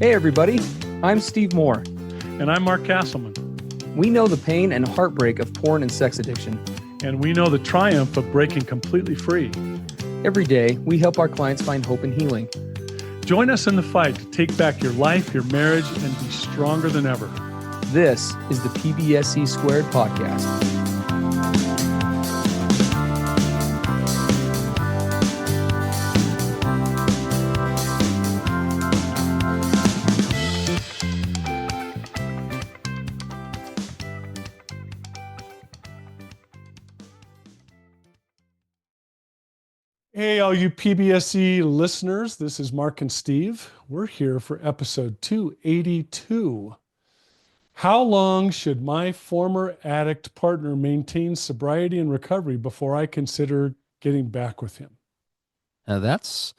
Hey everybody, I'm Steve Moore. And I'm Mark Castleman. We know the pain and heartbreak of porn and sex addiction. And we know the triumph of breaking completely free. Every day, we help our clients find hope and healing. Join us in the fight to take back your life, your marriage, and be stronger than ever. This is the PBSE Squared Podcast. Hey, all you PBSE listeners, this is Mark and Steve. We're here for episode 282. How long should my former addict partner maintain sobriety and recovery before I consider getting back with him? Now that's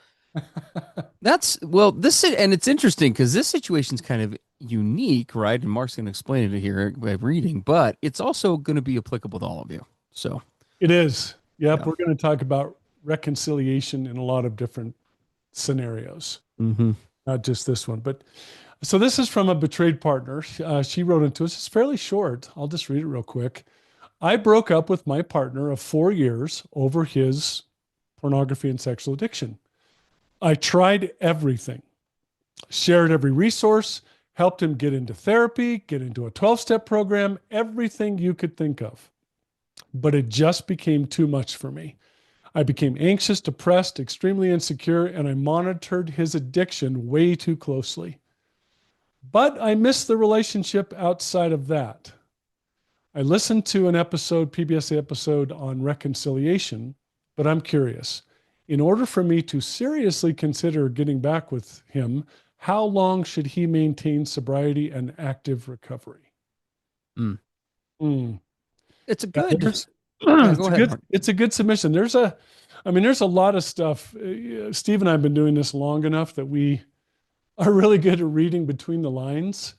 well, and it's interesting because this situation's kind of unique, right? And Mark's going to explain it here by reading, but it's also going to be applicable to all of you. So it is. Yep. Yeah. We're going to talk about reconciliation in a lot of different scenarios, not just this one. But so this is from a betrayed partner. She wrote into us. It's fairly short. I'll just read it real quick. I broke up with my partner of 4 years over his pornography and sexual addiction. I tried everything, shared every resource, helped him get into therapy, get into a 12-step program, everything you could think of. But it just became too much for me. I became anxious, depressed, extremely insecure, and I monitored his addiction way too closely. But I missed the relationship outside of that. I listened to an episode, PBSE episode on reconciliation, but I'm curious. In order for me to seriously consider getting back with him, how long should he maintain sobriety and active recovery? It's a good... It's a good submission. There's a lot of stuff. Steve and I have been doing this long enough that we are really good at reading between the lines.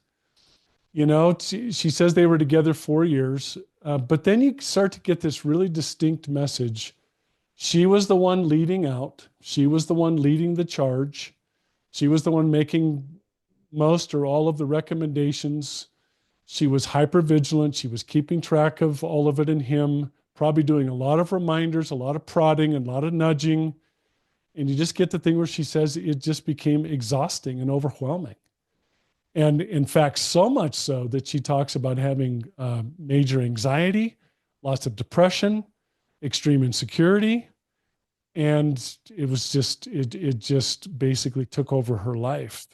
You know, she says they were together 4 years, but then you start to get this really distinct message. She was the one leading out. She was the one leading the charge. She was the one making most or all of the recommendations. She was hypervigilant. She was keeping track of all of it in him. Probably doing a lot of reminders, a lot of prodding, and a lot of nudging. And you just get the thing where she says it just became exhausting and overwhelming. And in fact, so much so that she talks about having major anxiety, lots of depression, extreme insecurity. And it was just, it just basically took over her life.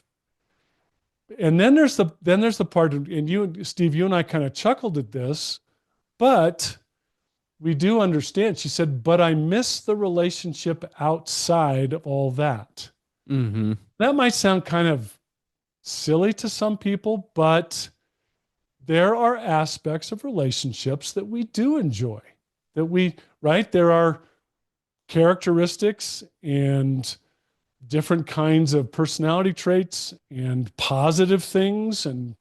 And then there's the part, and you, Steve, you and I kind of chuckled at this, but we do understand. She said, but I miss the relationship outside of all that. That might sound kind of silly to some people, but there are aspects of relationships that we do enjoy, there are characteristics and different kinds of personality traits and positive things and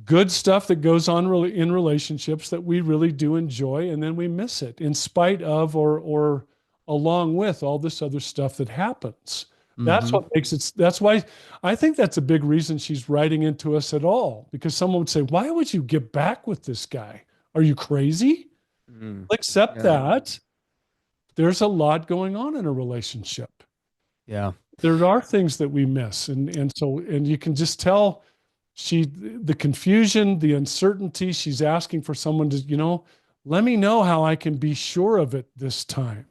good stuff that goes on in relationships that we really do enjoy, and then we miss it in spite of or along with all this other stuff that happens. That's what makes it. That's why I think that's a big reason she's writing into us at all, because someone would say, why would you get back with this guy? Are you crazy? Except that there's a lot going on in a relationship. Yeah. There are things that we miss. And you can just tell the confusion, the uncertainty, she's asking for someone to, let me know how I can be sure of it this time.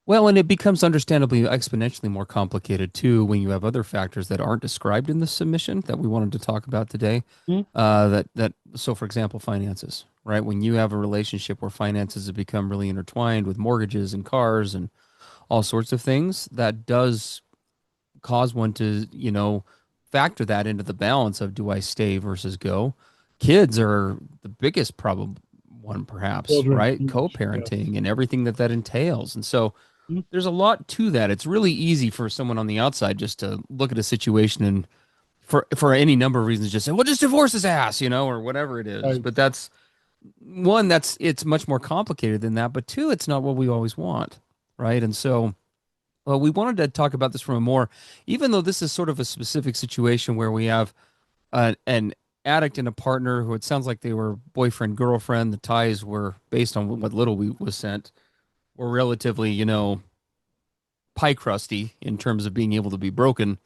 Well, and it becomes understandably exponentially more complicated too when you have other factors that aren't described in the submission that we wanted to talk about today. So for example, finances, right? When you have a relationship where finances have become really intertwined with mortgages and cars and all sorts of things, that does cause one to, factor that into the balance of, do I stay versus go? Kids are the biggest problem one, perhaps, Children. right? Co-parenting and everything that entails. And so there's a lot to that. It's really easy for someone on the outside just to look at a situation and for any number of reasons just say, well, just divorce his ass, or whatever it is. Right. But that's one, it's much more complicated than that. But two, it's not what we always want. Right. And so Well, we wanted to talk about this from a more, even though this is sort of a specific situation where we have an addict and a partner who it sounds like they were boyfriend, girlfriend. The ties were based on what little we was sent, were relatively, pie crusty in terms of being able to be broken.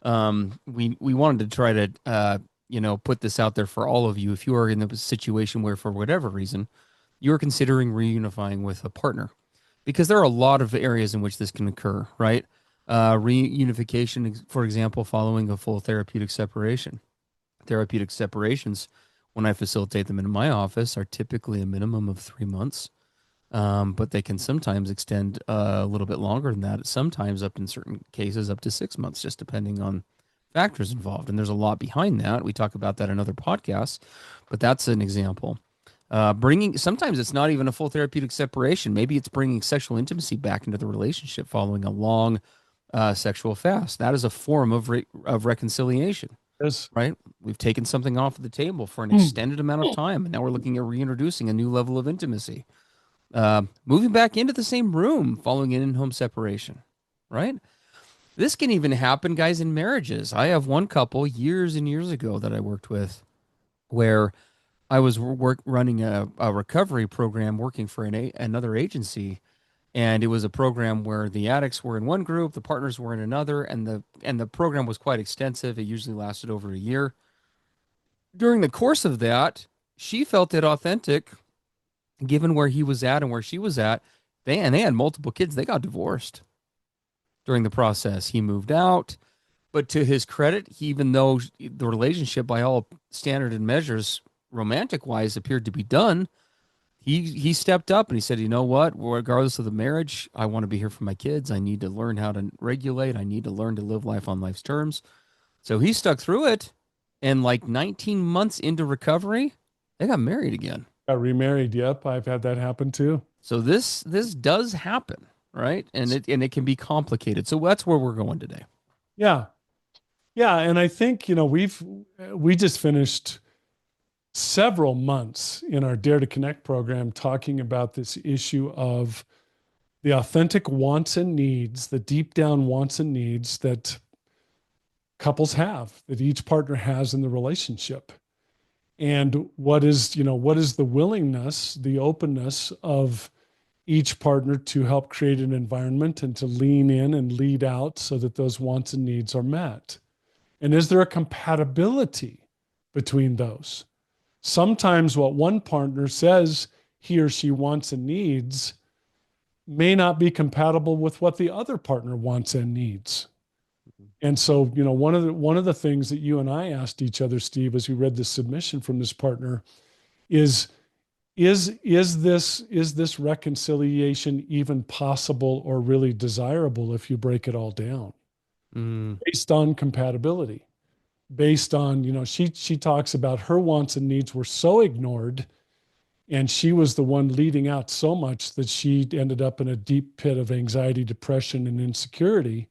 We wanted to try to, put this out there for all of you. If you are in a situation where, for whatever reason, you're considering reunifying with a partner, because there are a lot of areas in which this can occur, right? Reunification, for example, following a full therapeutic separation. Therapeutic separations, when I facilitate them in my office, are typically a minimum of 3 months, but they can sometimes extend a little bit longer than that. Sometimes, up in certain cases, up to 6 months, just depending on factors involved. And there's a lot behind that. We talk about that in other podcasts, but that's an example. Sometimes it's not even a full therapeutic separation. Maybe it's bringing sexual intimacy back into the relationship following a long sexual fast. That is a form of reconciliation. Yes. Right? We've taken something off of the table for an extended amount of time, and now we're looking at reintroducing a new level of intimacy. Moving back into the same room following an in-home separation, right? This can even happen, guys, in marriages. I have one couple years and years ago that I worked with where I was running a recovery program working for another agency. And it was a program where the addicts were in one group, the partners were in another, and the program was quite extensive. It usually lasted over a year. During the course of that, she felt it authentic, given where he was at and where she was at. They had multiple kids. They got divorced during the process. He moved out, but to his credit, even though the relationship, by all standard and measures, romantic wise, appeared to be done, he stepped up and he said, you know what, regardless of the marriage, I want to be here for my kids. I need to learn how to regulate. I need to learn to live life on life's terms. So he stuck through it. And like 19 months into recovery, they got married again. Got remarried. Yep. I've had that happen too. So this does happen, right? And it can be complicated. So that's where we're going today. Yeah. Yeah. And I think, we just finished several months in our Dare to Connect program talking about this issue of the authentic wants and needs, the deep down wants and needs that couples have, that each partner has in the relationship. And what is the willingness, the openness of each partner to help create an environment and to lean in and lead out so that those wants and needs are met? And is there a compatibility between those? Sometimes what one partner says he or she wants and needs may not be compatible with what the other partner wants and needs. And so, one of the things that you and I asked each other, Steve, as we read this submission from this partner is this reconciliation even possible or really desirable if you break it all down? Based on compatibility, based on, she talks about her wants and needs were so ignored, and she was the one leading out so much that she ended up in a deep pit of anxiety, depression, and insecurity.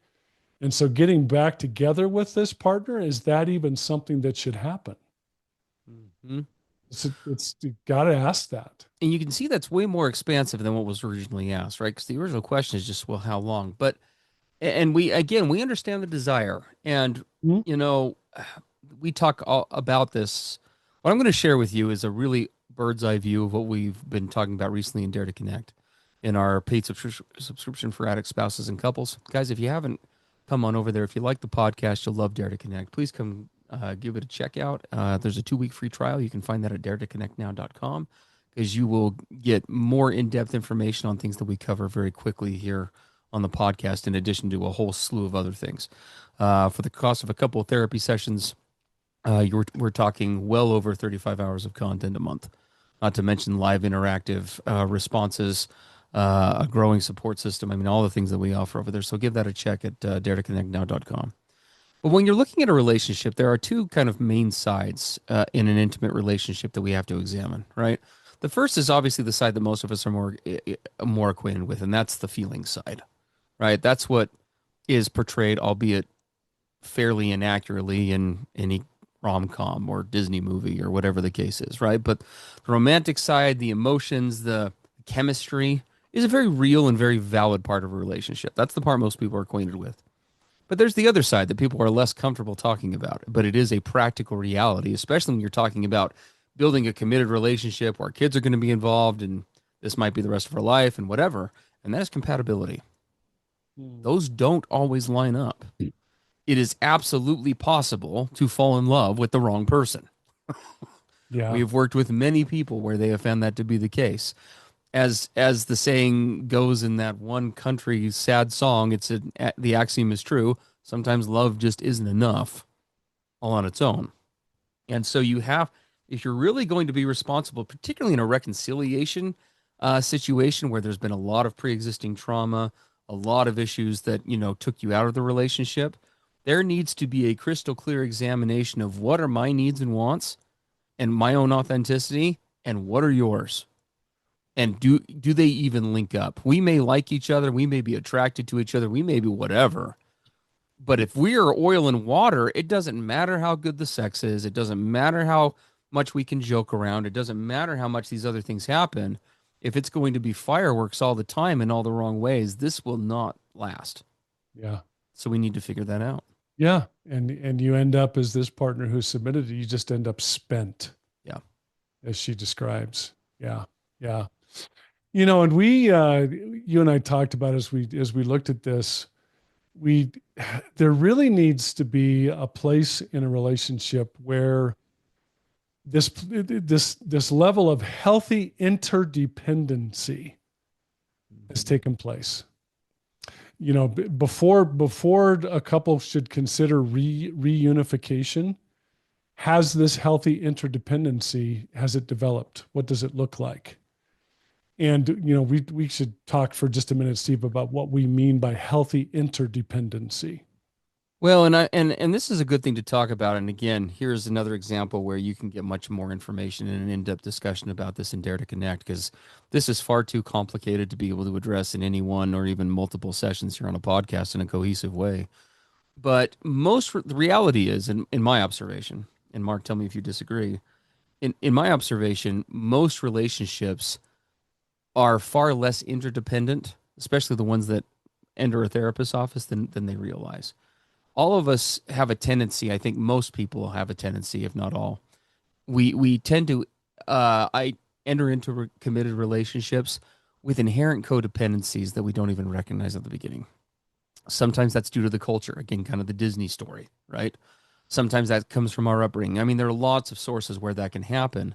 And so getting back together with this partner, is that even something that should happen? Mm-hmm. It's you got to ask that. And you can see that's way more expansive than what was originally asked, right? Because the original question is just, well, how long? But, and we understand the desire. And, we talk about this. What I'm going to share with you is a really bird's eye view of what we've been talking about recently in Dare to Connect in our paid subscription for addict spouses and couples. Guys, if you haven't, come on over there. If you like the podcast, you'll love Dare to Connect. Please come give it a check out. There's a 2-week free trial. You can find that at daretoconnectnow.com, because you will get more in-depth information on things that we cover very quickly here on the podcast, in addition to a whole slew of other things. For the cost of a couple of therapy sessions, we're talking well over 35 hours of content a month, not to mention live interactive responses, a growing support system. I mean, all the things that we offer over there. So give that a check at daretoconnectnow.com. But when you're looking at a relationship, there are two kind of main sides in an intimate relationship that we have to examine, right? The first is obviously the side that most of us are more acquainted with, and that's the feeling side, right? That's what is portrayed, albeit fairly inaccurately, in any rom-com or Disney movie or whatever the case is, right? But the romantic side, the emotions, the chemistry is a very real and very valid part of a relationship. That's the part most people are acquainted with. But there's the other side that people are less comfortable talking about. But it is a practical reality, especially when you're talking about building a committed relationship where kids are going to be involved and this might be the rest of our life and whatever. And that is compatibility. Those don't always line up. It is absolutely possible to fall in love with the wrong person. Yeah. We have worked with many people where they have found that to be the case. As the saying goes in that one country sad song, the axiom is true. Sometimes love just isn't enough all on its own. And so if you're really going to be responsible, particularly in a reconciliation situation where there's been a lot of pre-existing trauma, a lot of issues that, took you out of the relationship, there needs to be a crystal clear examination of what are my needs and wants and my own authenticity and what are yours. And do they even link up? We may like each other. We may be attracted to each other. We may be whatever. But if we are oil and water, it doesn't matter how good the sex is. It doesn't matter how much we can joke around. It doesn't matter how much these other things happen. If it's going to be fireworks all the time in all the wrong ways, this will not last. Yeah. So we need to figure that out. Yeah. And you end up as this partner who submitted it, you just end up spent. Yeah. As she describes. Yeah. Yeah. And you and I talked about as we looked at this, there really needs to be a place in a relationship where this level of healthy interdependency has taken place. Before a couple should consider reunification, has this healthy interdependency, has it developed? What does it look like? And, we should talk for just a minute, Steve, about what we mean by healthy interdependency. Well, and this is a good thing to talk about. And again, here's another example where you can get much more information and an in-depth discussion about this in Dare to Connect, because this is far too complicated to be able to address in any one or even multiple sessions here on a podcast in a cohesive way. But the reality is, in my observation, and Mark, tell me if you disagree, in my observation, most relationships are far less interdependent, especially the ones that enter a therapist's office than they realize. All of us have a tendency, I think most people have a tendency, if not all, we tend to I enter into committed relationships with inherent codependencies that we don't even recognize at the beginning. Sometimes that's due to the culture, again, kind of the Disney story, right? Sometimes that comes from our upbringing. I mean, there are lots of sources where that can happen.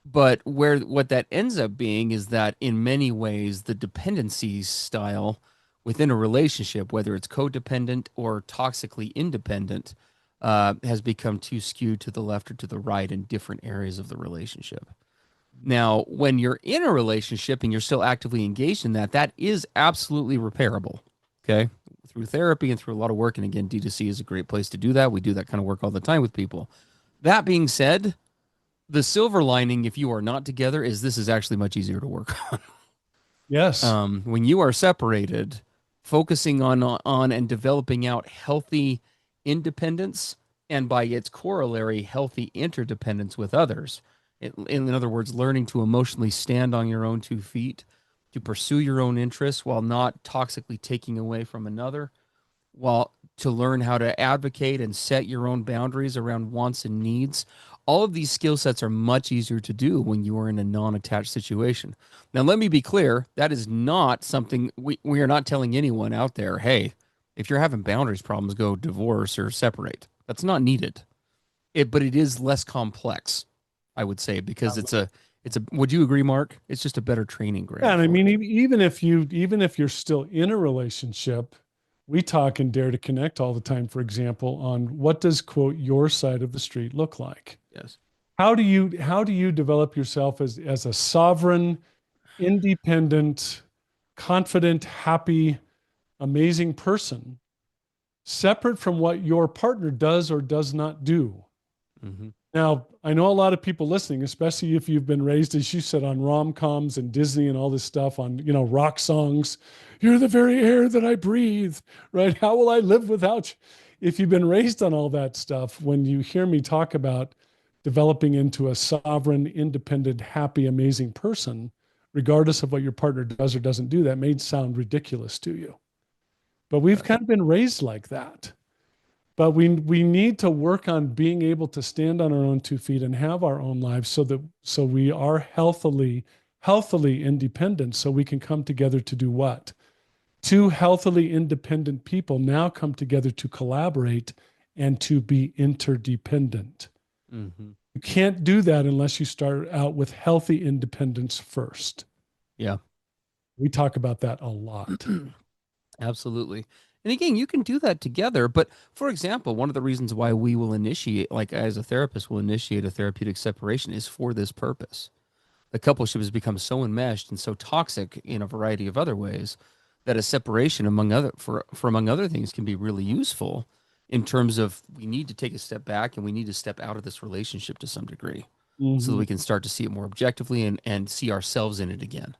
But what that ends up being is that in many ways, the dependency style within a relationship, whether it's codependent or toxically independent, has become too skewed to the left or to the right in different areas of the relationship. Now, when you're in a relationship and you're still actively engaged in that, that is absolutely repairable, okay? Through therapy and through a lot of work. And again, D2C is a great place to do that. We do that kind of work all the time with people. That being said, the silver lining, if you are not together, is this is actually much easier to work on. Yes. When you are separated, focusing on and developing out healthy independence and by its corollary, healthy interdependence with others. In other words, learning to emotionally stand on your own 2 feet, to pursue your own interests while not toxically taking away from another, while to learn how to advocate and set your own boundaries around wants and needs. All of these skill sets are much easier to do when you are in a non-attached situation. Now, let me be clear. That is not something we are not telling anyone out there, hey, if you're having boundaries problems, go divorce or separate. That's not needed. But it is less complex, I would say, because would you agree, Mark? It's just a better training ground. Yeah, and I mean, even if you're still in a relationship, we talk and Dare to Connect all the time, for example, on what does, quote, your side of the street look like? Yes. How do you develop yourself as a sovereign, independent, confident, happy, amazing person, separate from what your partner does or does not do? Mm-hmm. Now, I know a lot of people listening, especially if you've been raised, as you said, on rom-coms and Disney and all this stuff, on, rock songs. You're the very air that I breathe, right? How will I live without you? If you've been raised on all that stuff, when you hear me talk about developing into a sovereign, independent, happy, amazing person, regardless of what your partner does or doesn't do, that may sound ridiculous to you. But we've kind of been raised like that. But we need to work on being able to stand on our own 2 feet and have our own lives so we are healthily independent, so we can come together to do what? 2 healthily independent people now come together to collaborate and to be interdependent. Mm-hmm. You can't do that unless you start out with healthy independence first. Yeah. We talk about that a lot. Absolutely. And again, you can do that together. But for example, one of the reasons why we will initiate, like as a therapist, will initiate a therapeutic separation is for this purpose. The coupleship has become so enmeshed and so toxic in a variety of other ways that a separation among other things can be really useful in terms of we need to take a step back and we need to step out of this relationship to some degree so that we can start to see it more objectively and see ourselves in it again.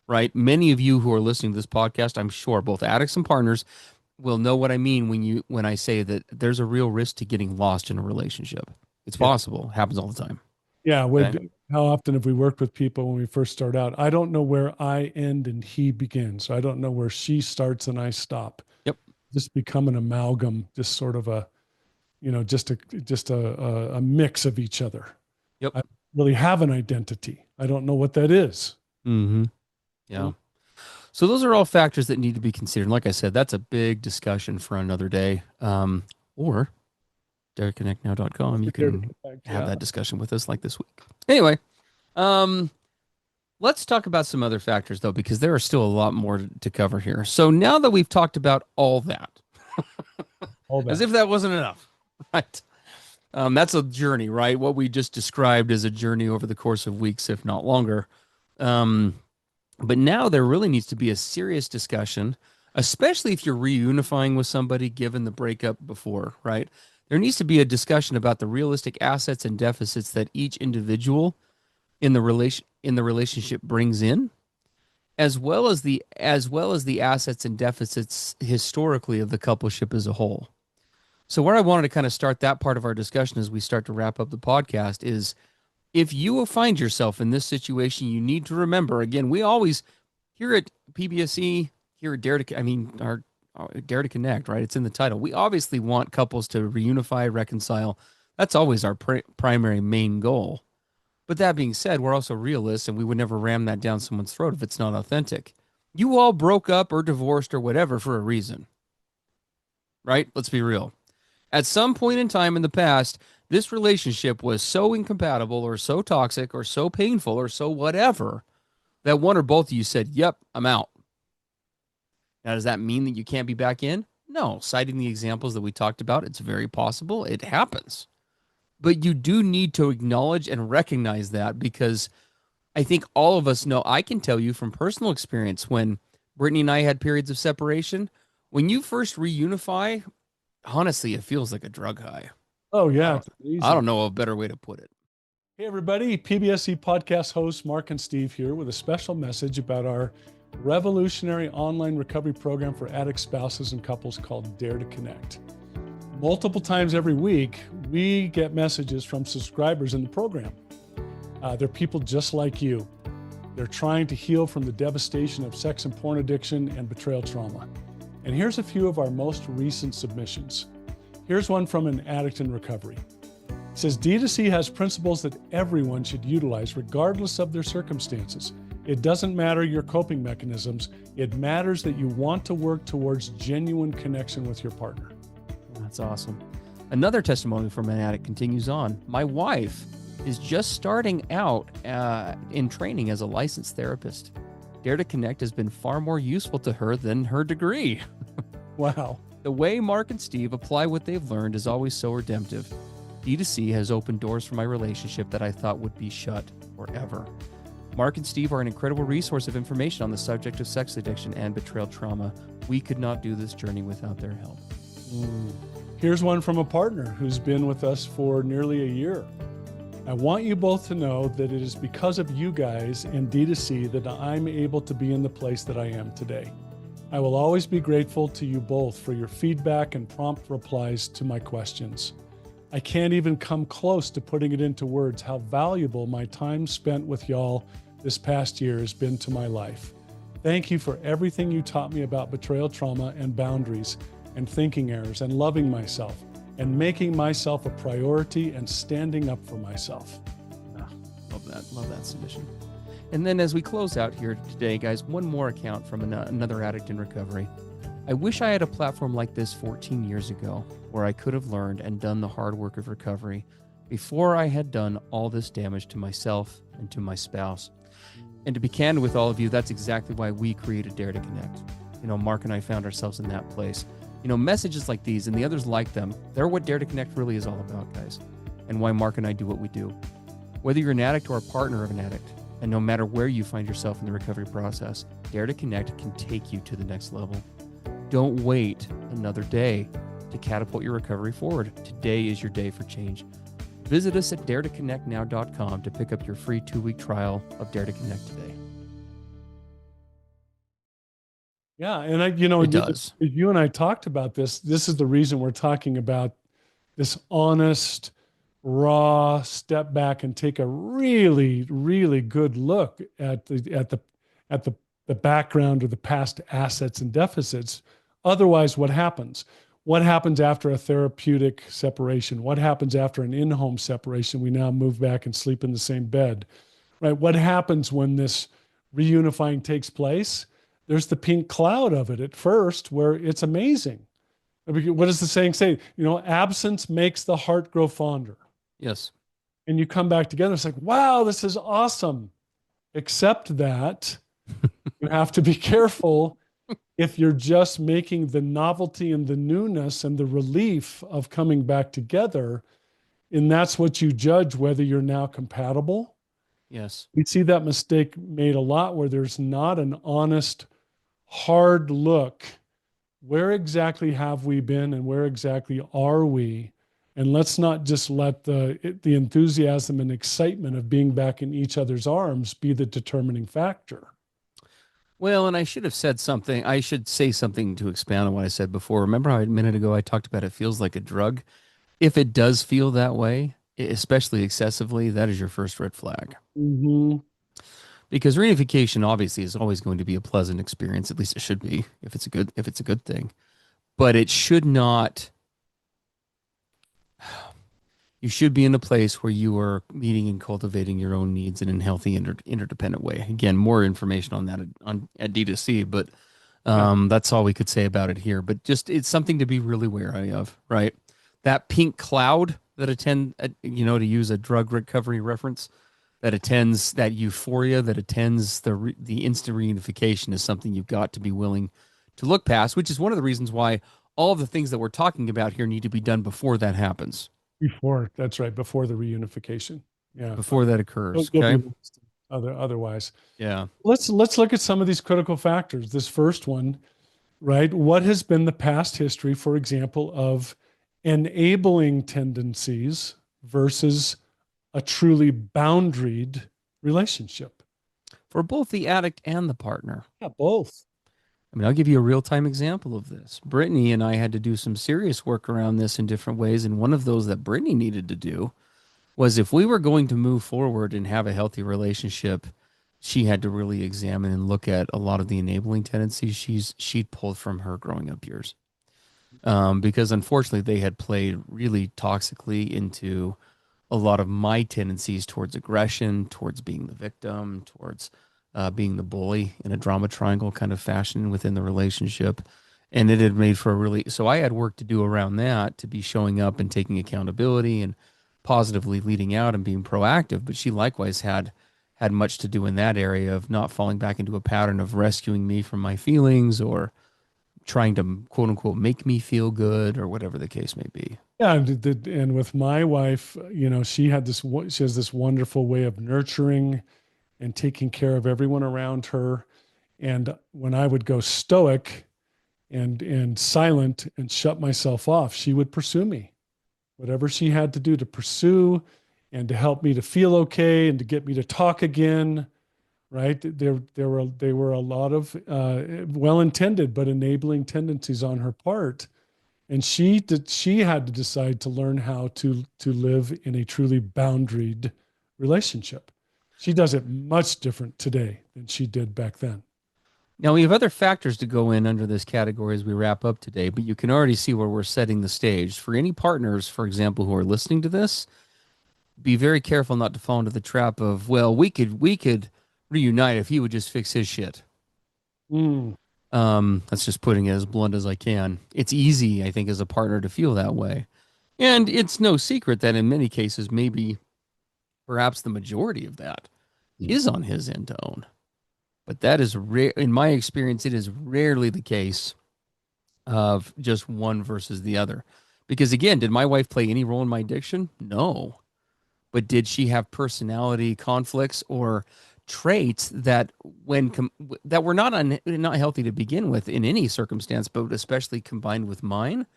Right? Many of you who are listening to this podcast, I'm sure, both addicts and partners, will know what I mean when I say that there's a real risk to getting lost in a relationship. It's possible. It happens all the time. Yeah. Okay? How often have we worked with people when we first start out? I don't know where I end and he begins. So I don't know where she starts and I stop. Yep. Just become an amalgam, just sort of a mix of each other. Yep. I really have an identity. I don't know what that is. Mm-hmm. Yeah. So those are all factors that need to be considered. Like I said, that's a big discussion for another day. Or dareconnectnow.com. You can have that discussion with us like this week. Anyway, let's talk about some other factors though, because there are still a lot more to cover here. So now that we've talked about all that, as if that wasn't enough, right? That's a journey, right? What we just described is a journey over the course of weeks, if not longer. But now there really needs to be a serious discussion, especially if you're reunifying with somebody given the breakup before, right? There needs to be a discussion about the realistic assets and deficits that each individual in the relationship brings in, as well as the assets and deficits historically of the coupleship as a whole. So where I wanted to kind of start that part of our discussion as we start to wrap up the podcast is, if you will find yourself in this situation, you need to remember, again, we always, here at PBSE, here at Dare to Connect, right? It's in the title. We obviously want couples to reunify, reconcile. That's always our primary main goal. But that being said, we're also realists, and we would never ram that down someone's throat if it's not authentic. You all broke up or divorced or whatever for a reason, right? Let's be real. At some point in time in the past, this relationship was so incompatible or so toxic or so painful or so whatever that one or both of you said, yep, I'm out. Now, does that mean that you can't be back in? No. Citing the examples that we talked about, it's very possible. It happens. But you do need to acknowledge and recognize that, because I think all of us know, I can tell you from personal experience, when Brittany and I had periods of separation, when you first reunify, honestly, it feels like a drug high. Oh, yeah. I don't know a better way to put it. Hey, everybody. PBSE Podcast hosts Mark and Steve here with a special message about our revolutionary online recovery program for addict spouses and couples called Dare to Connect. Multiple times every week, we get messages from subscribers in the program. They're people just like you. They're trying to heal from the devastation of sex and porn addiction and betrayal trauma. And here's a few of our most recent submissions. Here's one from an addict in recovery. It says, D2C has principles that everyone should utilize regardless of their circumstances. It doesn't matter your coping mechanisms. It matters that you want to work towards genuine connection with your partner. That's awesome. Another testimony from an addict continues on. My wife is just starting out in training as a licensed therapist. Dare to Connect has been far more useful to her than her degree. Wow. The way Mark and Steve apply what they've learned is always so redemptive. D2C has opened doors for my relationship that I thought would be shut forever. Mark and Steve are an incredible resource of information on the subject of sex addiction and betrayal trauma. We could not do this journey without their help. Here's one from a partner who's been with us for nearly a year. I want you both to know that it is because of you guys and D2C that I'm able to be in the place that I am today. I will always be grateful to you both for your feedback and prompt replies to my questions. I can't even come close to putting it into words how valuable my time spent with y'all this past year has been to my life. Thank you for everything you taught me about betrayal trauma and boundaries and thinking errors and loving myself and making myself a priority and standing up for myself. Love that submission. And then as we close out here today, guys, one more account from another addict in recovery. I wish I had a platform like this 14 years ago where I could have learned and done the hard work of recovery before I had done all this damage to myself and to my spouse. And to be candid with all of you, that's exactly why we created Dare to Connect. Mark and I found ourselves in that place. Messages like these and the others like them, they're what Dare to Connect really is all about, guys, and why Mark and I do what we do. Whether you're an addict or a partner of an addict, and no matter where you find yourself in the recovery process, Dare to Connect can take you to the next level. Don't wait another day to catapult your recovery forward. Today is your day for change. Visit us at daretoconnectnow.com to pick up your free 2-week trial of Dare to Connect today. Yeah, and it does. You and I talked about this. This is the reason we're talking about this honest, raw step back and take a really, really good look at the background or the past assets and deficits. Otherwise, what happens? What happens after a therapeutic separation? What happens after an in-home separation? We now move back and sleep in the same bed, right? What happens when this reunifying takes place? There's the pink cloud of it at first where it's amazing. What does the saying say? Absence makes the heart grow fonder. Yes. And you come back together. It's like, wow, this is awesome. Except that you have to be careful if you're just making the novelty and the newness and the relief of coming back together, and that's what you judge whether you're now compatible. Yes. We see that mistake made a lot where there's not an honest, hard look. Where exactly have we been and where exactly are we? And let's not just let the enthusiasm and excitement of being back in each other's arms be the determining factor. Well, and I should have said something. I should say something to expand on what I said before. Remember how a minute ago I talked about it feels like a drug? If it does feel that way, especially excessively, that is your first red flag. Mm-hmm. Because reunification obviously is always going to be a pleasant experience. At least it should be if it's a good thing. But it should not. You should be in a place where you are meeting and cultivating your own needs in a healthy, interdependent way. Again, more information on that at D2C, but that's all we could say about it here. But just it's something to be really wary of, right? That pink cloud that to use a drug recovery reference, that attends that euphoria, that attends the instant reunification is something you've got to be willing to look past, which is one of the reasons why all of the things that we're talking about here need to be done before that happens. That's right, before the reunification. Yeah. Before that occurs. Okay. Otherwise. Yeah. Let's look at some of these critical factors. This first one, right? What has been the past history, for example, of enabling tendencies versus a truly boundaried relationship? For both the addict and the partner. Yeah, both. I mean, I'll give you a real-time example of this. Brittany and I had to do some serious work around this in different ways, and one of those that Brittany needed to do was if we were going to move forward and have a healthy relationship, she had to really examine and look at a lot of the enabling tendencies she'd pulled from her growing up years. Because unfortunately, they had played really toxically into a lot of my tendencies towards aggression, towards being the victim, towards being the bully in a drama triangle kind of fashion within the relationship. And it had made for so I had work to do around that, to be showing up and taking accountability and positively leading out and being proactive. But she likewise had much to do in that area of not falling back into a pattern of rescuing me from my feelings or trying to quote unquote make me feel good or whatever the case may be. Yeah. And with my wife, she has this wonderful way of nurturing and taking care of everyone around her. And when I would go stoic and silent and shut myself off, she would pursue me. Whatever she had to do to pursue and to help me to feel okay and to get me to talk again, right? There were a lot of well-intended but enabling tendencies on her part. And she had to decide to learn how to live in a truly boundaried relationship. She does it much different today than she did back then. Now, we have other factors to go in under this category as we wrap up today, but you can already see where we're setting the stage. For any partners, for example, who are listening to this, be very careful not to fall into the trap of, well, we could reunite if he would just fix his shit. That's just putting it as blunt as I can. It's easy, I think, as a partner to feel that way. And it's no secret that in many cases, maybe perhaps the majority of that is on his end to own. But that is rare. In my experience, it is rarely the case of just one versus the other. Because again, did my wife play any role in my addiction? No. But did she have personality conflicts or traits that that were not healthy to begin with in any circumstance, but especially combined with mine?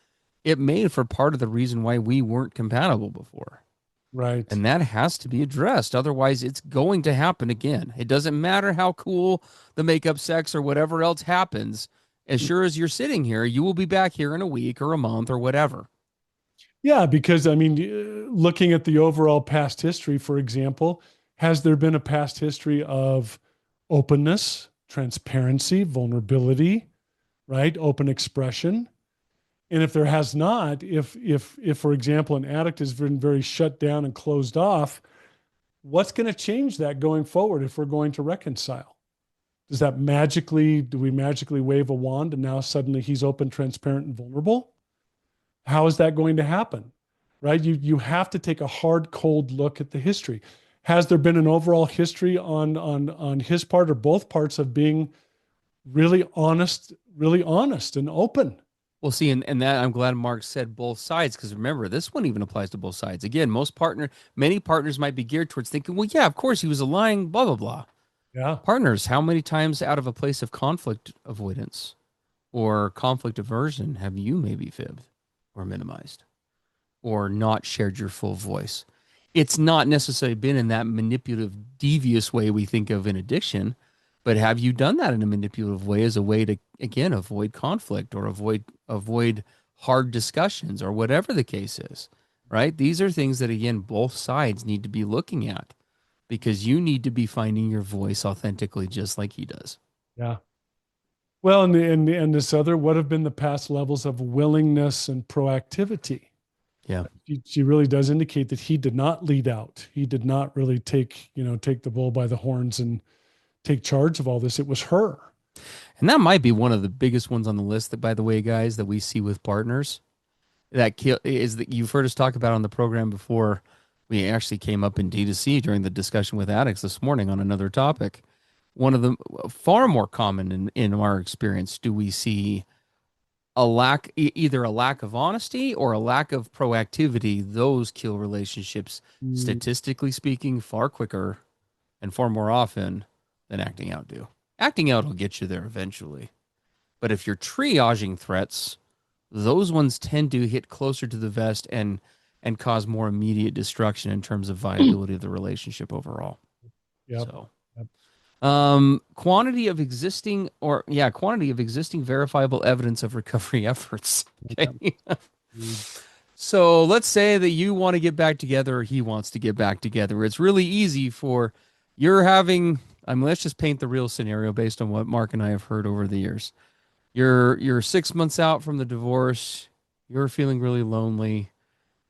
It made for part of the reason why we weren't compatible before. Right. And that has to be addressed. Otherwise, it's going to happen again. It doesn't matter how cool the makeup sex or whatever else happens. As sure as you're sitting here, you will be back here in a week or a month or whatever. Yeah, because I mean, looking at the overall past history, for example, has there been a past history of openness, transparency, vulnerability, right? Open expression. And if there has not, if for example, an addict has been very shut down and closed off, what's going to change that going forward if we're going to reconcile? Do we magically wave a wand and now suddenly he's open, transparent, and vulnerable? How is that going to happen? Right? You have to take a hard, cold look at the history. Has there been an overall history on his part or both parts of being really honest and open? Well, see, and that I'm glad Mark said both sides, because remember, this one even applies to both sides. Again, many partners might be geared towards thinking, well, yeah, of course he was a lying, blah, blah, blah. Yeah. Partners, how many times out of a place of conflict avoidance or conflict aversion have you maybe fibbed or minimized or not shared your full voice? It's not necessarily been in that manipulative, devious way we think of in addiction, but have you done that in a manipulative way as a way to, again, avoid conflict or avoid hard discussions or whatever the case is, right? These are things that, again, both sides need to be looking at because you need to be finding your voice authentically just like he does. Yeah. Well, and this other, what have been the past levels of willingness and proactivity? Yeah. She really does indicate that he did not lead out. He did not really take the bull by the horns and take charge of all this. It was her. And that might be one of the biggest ones on the list that, by the way, guys, that we see with partners that you've heard us talk about on the program before. We actually came up in D2C during the discussion with addicts this morning on another topic. One of the far more common in our experience, do we see either a lack of honesty or a lack of proactivity. Those kill relationships, statistically speaking, far quicker and far more often than acting out do. Acting out will get you there eventually. But if you're triaging threats, those ones tend to hit closer to the vest and cause more immediate destruction in terms of viability of the relationship overall. Yeah. So, quantity of existing verifiable evidence of recovery efforts. Okay. So let's say that you want to get back together or he wants to get back together. It's really easy for let's just paint the real scenario based on what Mark and I have heard over the years. You're 6 months out from the divorce. You're feeling really lonely.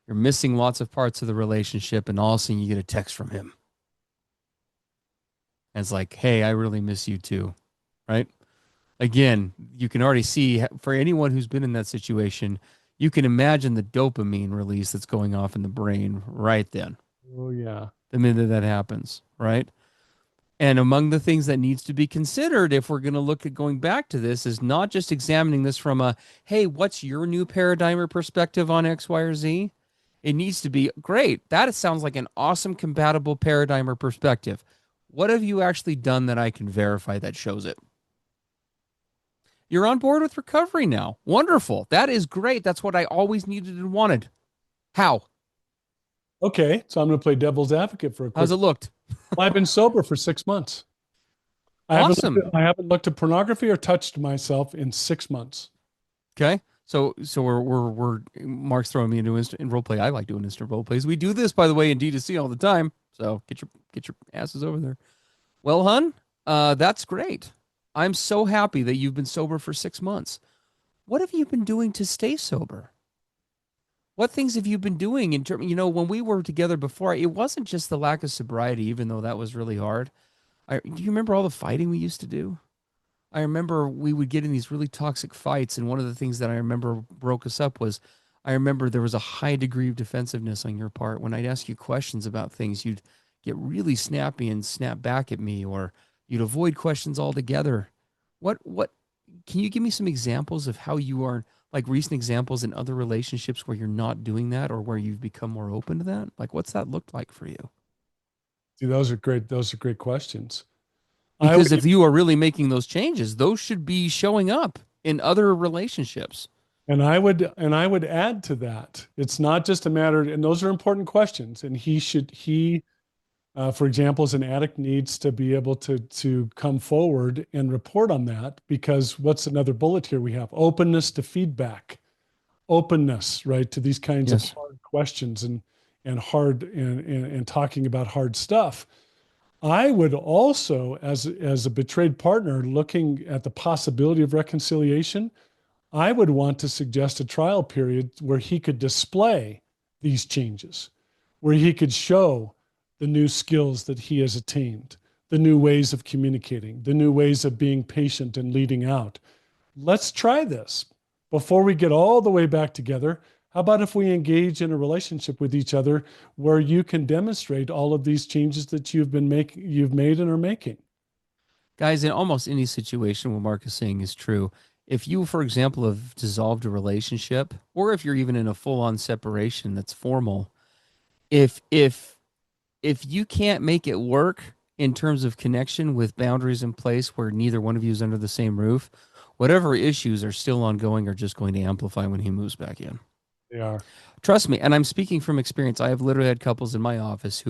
You're missing lots of parts of the relationship, and all of a sudden you get a text from him. And it's like, hey, I really miss you too, right? Again, you can already see, for anyone who's been in that situation, you can imagine the dopamine release that's going off in the brain right then. Oh, yeah. The minute that happens, right? And among the things that needs to be considered if we're going to look at going back to this is not just examining this from hey, what's your new paradigm or perspective on X, Y, or Z? It needs to be, great, that sounds like an awesome compatible paradigm or perspective. What have you actually done that I can verify that shows it? You're on board with recovery now. Wonderful. That is great. That's what I always needed and wanted. How? Okay, so I'm going to play devil's advocate for a quick. How's it looked? Well, I've been sober for 6 months. Awesome. I haven't looked at pornography or touched myself in 6 months. Okay. So we're Mark's throwing me into instant role play. I like doing instant role plays. We do this, by the way, in D2C all the time. So get your asses over there. Well, hun, that's great. I'm so happy that you've been sober for 6 months. What have you been doing to stay sober? What things have you been doing in terms, when we were together before, it wasn't just the lack of sobriety, even though that was really hard. Do you remember all the fighting we used to do? I remember we would get in these really toxic fights. And one of the things that I remember broke us up was I remember there was a high degree of defensiveness on your part. When I'd ask you questions about things, you'd get really snappy and snap back at me, or you'd avoid questions altogether. What can you give me some examples of how you are, like recent examples in other relationships where you're not doing that or where you've become more open to that? Like, what's that looked like for you? See, those are great. Those are great questions. Because if you are really making those changes, those should be showing up in other relationships. And I would add to that. It's not just a matter, and those are important questions. And for example, as an addict, needs to be able to come forward and report on that, because what's another bullet here we have? Openness to feedback, openness, right, to these kinds of hard questions and talking about hard stuff. I would also, as a betrayed partner, looking at the possibility of reconciliation, I would want to suggest a trial period where he could display these changes, where he could show the new skills that he has attained, the new ways of communicating, the new ways of being patient and leading out. Let's try this before we get all the way back together. How about if we engage in a relationship with each other where you can demonstrate all of these changes that you've made and are making? Guys, in almost any situation, what Mark is saying is true. If you, for example, have dissolved a relationship, or if you're even in a full-on separation that's formal, if you can't make it work in terms of connection with boundaries in place where neither one of you is under the same roof, whatever issues are still ongoing are just going to amplify when he moves back in. They are. Trust me, and I'm speaking from experience. I have literally had couples in my office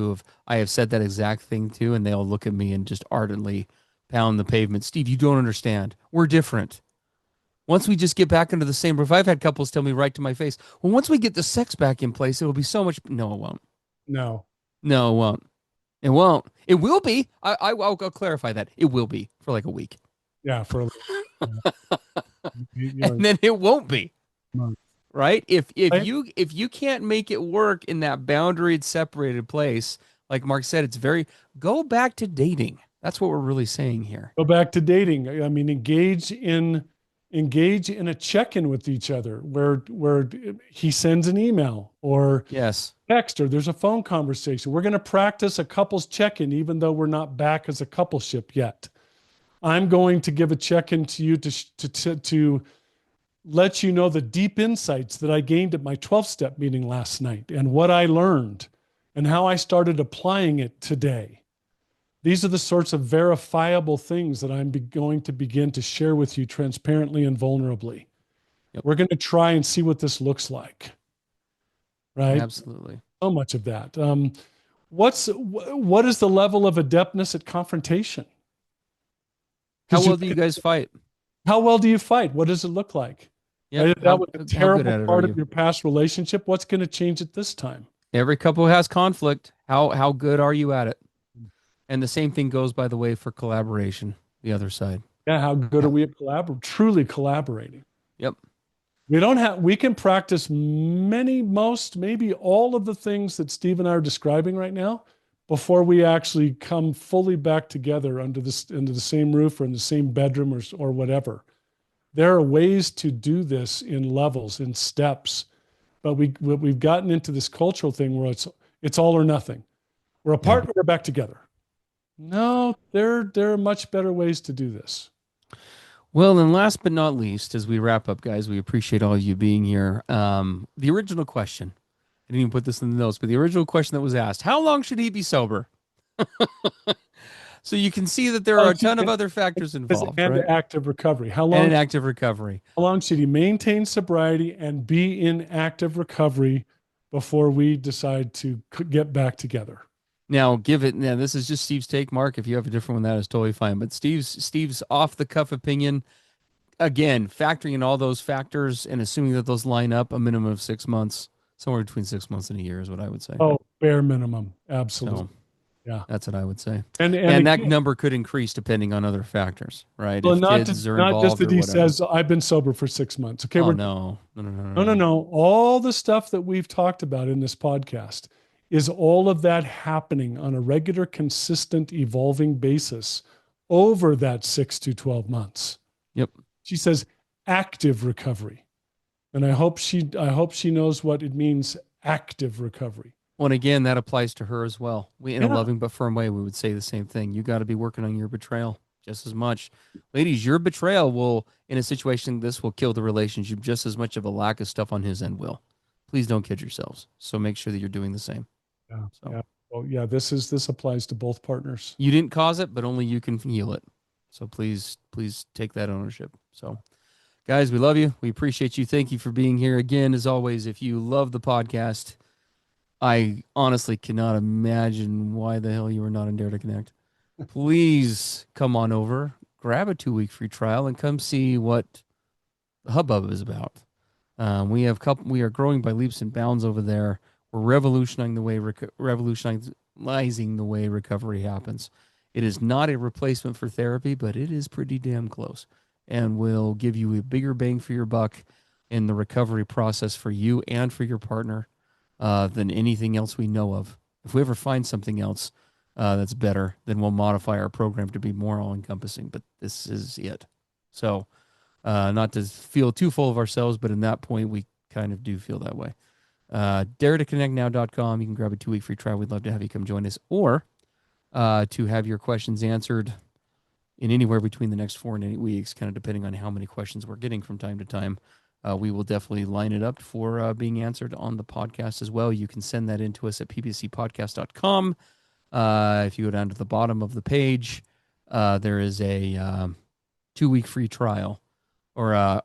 I have said that exact thing to, and they all look at me and just ardently pound the pavement. Steve, you don't understand. We're different. Once we just get back under the same roof, I've had couples tell me right to my face, well, once we get the sex back in place, it'll be so much. No, it won't. No, it won't. It won't. It will be. I'll clarify that. It will be for like a week. Yeah, and then it won't be. No. Right? If you can't make it work in that boundaried, separated place, like Mark said, go back to dating. That's what we're really saying here. Go back to dating. I mean, engage in a check-in with each other where he sends an email or text, or there's a phone conversation. We're going to practice a couples check-in, even though we're not back as a coupleship yet. I'm going to give a check-in to you to let you know the deep insights that I gained at my 12-step meeting last night and what I learned and how I started applying it today. These are the sorts of verifiable things that I'm going to begin to share with you transparently and vulnerably. Yep. We're going to try and see what this looks like. Right? Absolutely. So much of that. What is the level of adeptness at confrontation? How well do you guys fight? How well do you fight? What does it look like? Yeah, right? That was a terrible part of your past relationship. What's going to change it this time? Every couple has conflict. How good are you at it? And the same thing goes, by the way, for collaboration, the other side. Yeah, how good are we at truly collaborating? Yep. We can practice maybe all of the things that Steve and I are describing right now before we actually come fully back together under the same roof or in the same bedroom or whatever. There are ways to do this in levels, in steps, but we've gotten into this cultural thing where it's all or nothing. We're apart, but we're back together. No, there are much better ways to do this. Well, and last but not least, as we wrap up, guys, we appreciate all of you being here. The original question, I didn't even put this in the notes, but the original question that was asked, how long should he be sober? So you can see that there are a ton of other factors involved. And right? active recovery. How long? And active recovery. How long should he maintain sobriety and be in active recovery before we decide to get back together? Now, this is just Steve's take, Mark. If you have a different one, that is totally fine. But Steve's off-the-cuff opinion, again, factoring in all those factors and assuming that those line up, a minimum of 6 months, somewhere between 6 months and a year is what I would say. Oh, bare minimum. Absolutely. So, yeah. That's what I would say. And that again, number could increase depending on other factors, right? well, If kids are involved, not just that or he whatever. says, I've been sober for 6 months. Okay. Oh, No. All the stuff that we've talked about in this podcast is all of that happening on a regular, consistent, evolving basis over that 6 to 12 months. Yep. She says active recovery. And I hope she knows what it means, active recovery. Well, and again, that applies to her as well. In a Yeah. loving but firm way, we would say the same thing. You got to be working on your betrayal just as much. Ladies, your betrayal will, in a situation like this, will kill the relationship just as much of a lack of stuff on his end will. Please don't kid yourselves. So make sure that you're doing the same. Yeah. So. Yeah. Well, yeah, this applies to both partners. You didn't cause it, but only you can heal it. So please take that ownership. So, guys, we love you. We appreciate you. Thank you for being here. Again, as always, if you love the podcast, I honestly cannot imagine why the hell you were not in Dare to Connect. Please come on over, grab a 2-week free trial, and come see what Hubbub is about. We are growing by leaps and bounds over there. We're revolutionizing the way recovery happens. It is not a replacement for therapy, but it is pretty damn close, and will give you a bigger bang for your buck in the recovery process for you and for your partner than anything else we know of. If we ever find something else that's better, then we'll modify our program to be more all-encompassing, but this is it. So not to feel too full of ourselves, but in that point, we kind of do feel that way. daretoconnectnow.com. You can grab a 2-week free trial. We'd love to have you come join us, or to have your questions answered in anywhere between the next 4 and 8 weeks, kind of depending on how many questions we're getting from time to time. We will definitely line it up for being answered on the podcast as well. You can send that in to us at pbsepodcast.com. If you go down to the bottom of the page, there is a 2-week free trial, or a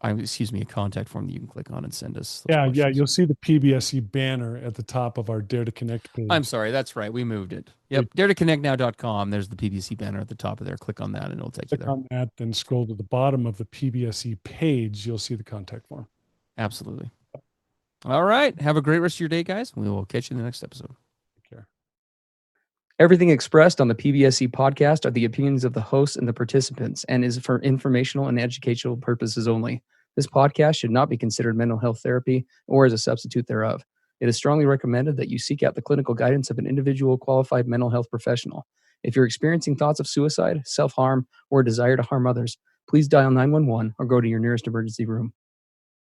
contact form that you can click on and send us. Yeah, you'll see the PBSE banner at the top of our Dare to Connect page. I'm sorry, that's right. We moved it. Yep, daretoconnectnow.com. There's the PBSE banner at the top of there. Click on that, and it'll take you there. Click on that, then scroll to the bottom of the PBSE page. You'll see the contact form. Absolutely. All right. Have a great rest of your day, guys. We will catch you in the next episode. Take care. Everything expressed on the PBSE podcast are the opinions of the hosts and the participants, and is for informational and educational purposes only. This podcast should not be considered mental health therapy or as a substitute thereof. It is strongly recommended that you seek out the clinical guidance of an individual qualified mental health professional. If you're experiencing thoughts of suicide, self-harm, or a desire to harm others, please dial 911 or go to your nearest emergency room.